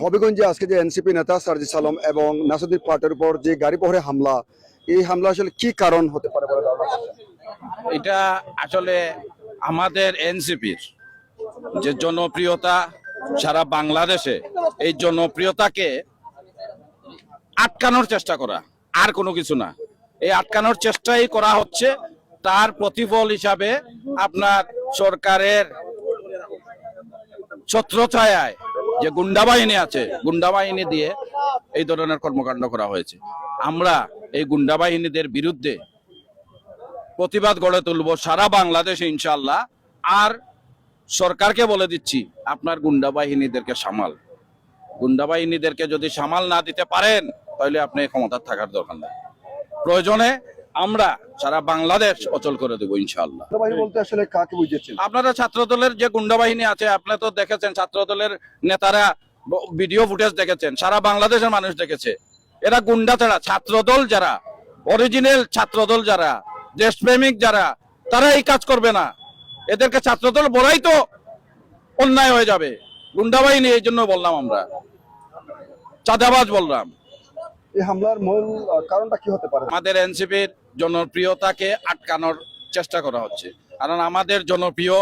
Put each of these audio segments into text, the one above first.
হবিগঞ্জে আজকে যে এনসিপি নেতা সার্জিস আলম এবং নাসিরুদ্দিন পার্টির উপর যে গাড়ি বহরে হামলা, এই হামলা আসলে কি কারণ হতে পারে বলে ধারণা করছেন? এটা আসলে আমাদের এনসিপির যে জনপ্রিয়তা সারা বাংলাদেশে, এই জনপ্রিয়তাকে আটকানোর চেষ্টা করা, আর কোনো কিছু না। এই আটকানোর চেষ্টাই করা হচ্ছে। তার প্রতিফল হিসাবে আপনার সরকারের ছত্রছায়ায় যে গুন্ডা বাহিনী আছে, গুন্ডা বাহিনী দিয়ে এই ধরনের কর্মকাণ্ড করা হয়েছে। আমরা এই গুন্ডা বাহিনীদের বিরুদ্ধে প্রতিবাদ গড়ে তুলব সারা বাংলাদেশে ইনশাআল্লাহ। আর সরকারকে বলে দিচ্ছি, আপনার গুন্ডা বাহিনীদেরকে সামাল, গুন্ডা বাহিনীদেরকে যদি সামাল না দিতে পারেন তাহলে আপনি ক্ষমতা থাকার দরকার নেই। প্রয়োজনে আমরা সারা বাংলাদেশ অচল করে দেবো ইনশাআল্লাহ। বাহিনী বলতে আসলে কাকে বুঝাচ্ছেন? আপনারা ছাত্র দলের যে গুন্ডা বাহিনী আছে, আপনি তো দেখেছেন, ছাত্র দলের নেতারা ভিডিও ফুটেজ দেখেছেন, সারা বাংলাদেশের মানুষ দেখেছে। এরা গুন্ডা ছাড়া ছাত্র দল যারা, অরিজিনাল ছাত্র দল যারা, দেশপ্রেমিক যারা, তারা এই কাজ করবে না। এদেরকে ছাত্র দল বলাই তো অন্যায় হয়ে যাবে। গুন্ডা বাহিনী এই জন্য বললাম, আমরা চাঁদাবাজ বললাম। এই হামলার মূল কারণটা কি হতে পারে? আমাদের এনসিপির জনপ্রিয়তাকে আটকানোর চেষ্টা করা হচ্ছে। কারণ আমাদের জনপ্রিয়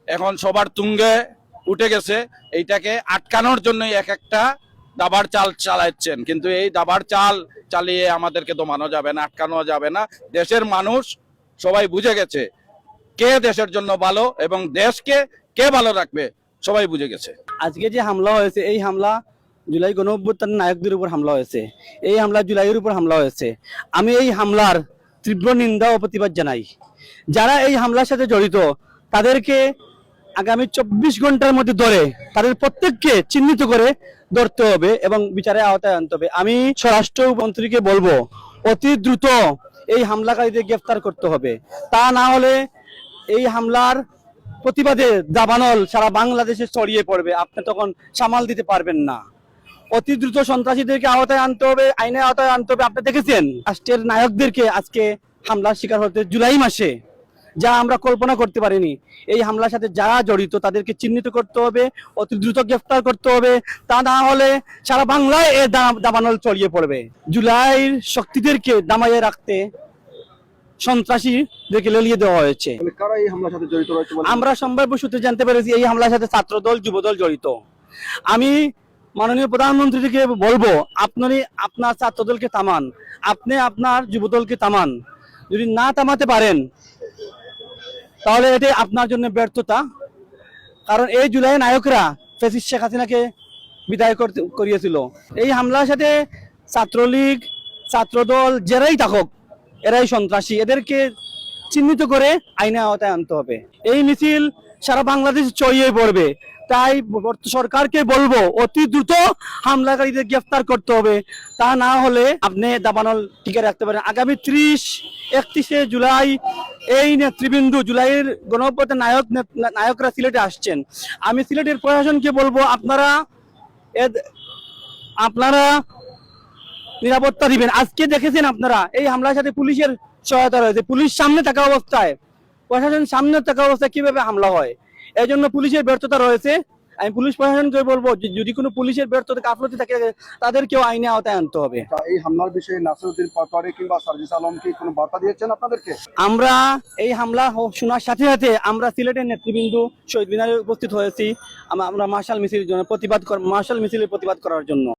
এখন সবার তুঙ্গে উঠে গেছে। এইটাকে আটকানোর জন্যই এক একটা দাবার চাল চালাচ্ছেন, কিন্তু এই দাবার চাল চালিয়ে আমাদেরকে দমানো যাবে না, আটকানো যাবে না। দেশের মানুষ সবাই বুঝে গেছে কে দেশের জন্য ভালো এবং দেশকে কে ভালো রাখবে, সবাই বুঝে গেছে। আজকে যে হামলা হয়েছে, এই হামলা জুলাই গণঅভ্যুত্থানের নায়কদের উপর হামলা হয়েছে। এই হামলা জুলাইয়ের উপর হামলা হয়েছে। আমি এই হামলার তীব্র নিন্দা ও প্রতিবাদ জানাই। যারা এই হামলার সাথে জড়িত তাদেরকে আগামী 24 ঘন্টার মধ্যে ধরে তাদের প্রত্যেককে চিহ্নিত করে ধরতে হবে এবং বিচারের আওতায় আনতে হবে। আমি স্বরাষ্ট্রমন্ত্রীকে বলবো অতি দ্রুত এই হামলাকারীদের গ্রেফতার করতে হবে। তা না হলে এই হামলার প্রতিবাদে দাবানল সারা বাংলাদেশে ছড়িয়ে পড়বে, আপনি তখন সামাল দিতে পারবেন না। অতি দ্রুত সন্ত্রাসীদেরকে আওতায় আনতে হবে, আইনের আওতায় আনতে হবে। আপনি দেখেছেন রাষ্ট্রের নায়কদেরকে আজকে হামলার শিকার হতে জুলাই মাসে, যা আমরা কল্পনা করতে পারিনি। এই হামলার সাথে যারা জড়িত তাদেরকে চিহ্নিত করতে হবে, অতি দ্রুত গ্রেফতার করতে হবে। তা না হলে সারা বাংলায় এর দাবানল ছড়িয়ে পড়বে। জুলাইয়ের শক্তিদেরকে দামাইয়ে রাখতে সন্ত্রাসীদেরকে লেলিয়ে দেওয়া হয়েছে। কারা এই হামলার সাথে জড়িত রয়েছে? আমরা সম্ভাব্য সূত্রে জানতে পেরেছি এই হামলার সাথে ছাত্রদল, যুবদল জড়িত। আমি মাননীয় প্রধানমন্ত্রীকে বলবো, আপনি আপনার ছাত্রদলকে থামান, আপনি আপনার যুবদলকে থামান। যদি না থামাতে পারেন তাহলে এটি আপনার জন্য ব্যর্থতা। কারণ এই জুলাই নায়করা ফ্যাসিস্ট শেখ হাসিনাকে বিদায় করিয়েছিল। এই হামলার সাথে ছাত্রলীগ, ছাত্রদল যারাই থাকুক এরাই সন্ত্রাসী। এদেরকে চিহ্নিত করে আইনের আওতায় আনতে হবে। এই মিছিল সারা বাংলাদেশ ছড়িয়ে পড়বে। তাই সরকারকে বলবো অতি দ্রুত হামলাকারীদের গ্রেফতার করতে হবে। তা না হলে আপনি দাবানল টিকে রাখতে পারেন। আগামী 30-31 জুলাই এই নেতৃবৃন্দ, জুলাইয়ের গণঅভ্যুত্থানের নায়করা সিলেটে আসছেন। আমি সিলেটের প্রশাসনকে বলবো আপনারা নিরাপত্তা দিবেন। আজকে দেখেছেন আপনারা এই হামলার সাথে পুলিশের সহায়তা রয়েছে। পুলিশ সামনে থাকা অবস্থায়, প্রশাসন সামনে থাকা অবস্থায় কিভাবে হামলা হয়? এই জন্য পুলিশের ব্যর্থতা রয়েছে। আমি পুলিশ প্রশাসনকে বলবো যদি কোনো পুলিশের ব্যর্থতা, গাফলতি থাকে তাদেরকেও আইনে আওতায় আনতে হবে। এই হামলার বিষয়ে নাসিরুদ্দিন পাটোয়ারি কিংবা সার্জিস আলম কি কোনো বার্তা দিয়েছেন আপনাদেরকে? আমরা এই হামলা শোনার সাথে সাথে আমরা সিলেটের নেতৃবৃন্দ শহীদ মিনারে উপস্থিত হয়েছি। আমরা মার্শাল মিছিলের জন্য মার্শাল মিছিলের প্রতিবাদ করার জন্য।